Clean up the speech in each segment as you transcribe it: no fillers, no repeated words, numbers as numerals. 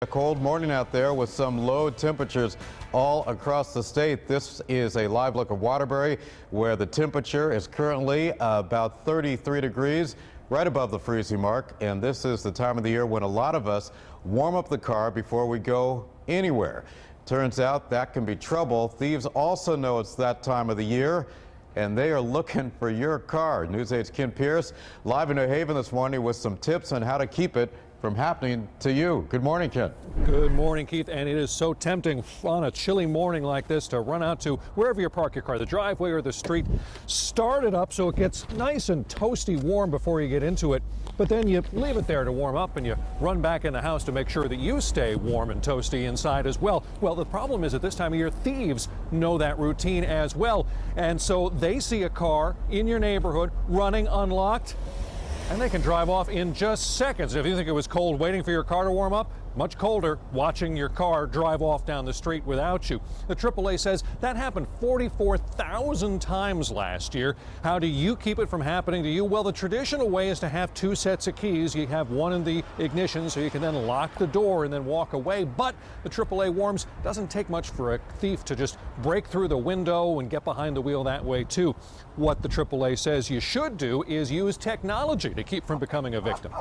A cold morning out there with some low temperatures all across the state. This is a live look of Waterbury, where the temperature is currently about 33 degrees, right above the freezing mark. And this is the time of the year when a lot of us warm up the car before we go anywhere. Turns out that can be trouble. Thieves also know it's that time of the year, and they are looking for your car. News 8's Ken Pierce live in New Haven this morning with some tips on how to keep it from happening to you. Good morning, Ken. Good morning, Keith. And it is so tempting on a chilly morning like this to run out to wherever you park your car, the driveway or the street, start it up so it gets nice and toasty warm before you get into it. But then you leave it there to warm up and you run back in the house to make sure that you stay warm and toasty inside as well. Well, the problem is at this time of year, thieves know that routine as well. And so they see a car in your neighborhood running unlocked, and they can drive off in just seconds. If you think it was cold waiting for your car to warm up, much colder watching your car drive off down the street without you. The AAA says that happened 44,000 times last year. How do you keep it from happening to you? Well, the traditional way is to have two sets of keys. You have one in the ignition so you can then lock the door and then walk away. But the AAA warns it doesn't take much for a thief to just break through the window and get behind the wheel that way too. What the AAA says you should do is use technology to keep from becoming a victim.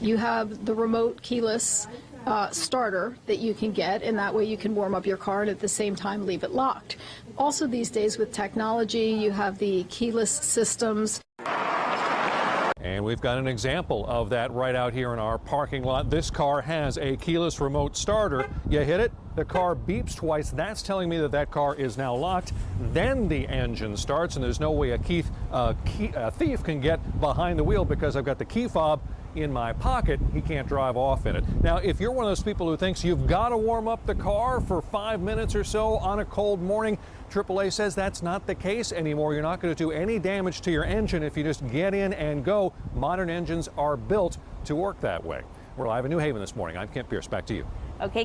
You have the remote keyless starter that you can get, and that way you can warm up your car and at the same time leave it locked. Also these days with technology, you have the keyless systems. And we've got an example of that right out here in our parking lot. This car has a keyless remote starter. You hit it, the car beeps twice. That's telling me that that car is now locked. Then the engine starts, and there's no way a thief can get behind the wheel because I've got the key fob in my pocket. He can't drive off in it. Now, if you're one of those people who thinks you've got to warm up the car for 5 minutes or so on a cold morning, AAA says that's not the case anymore. You're not going to do any damage to your engine if you just get in and go. Modern engines are built to work that way. We're live in New Haven this morning. I'm Kent Pierce. Back to you. Okay.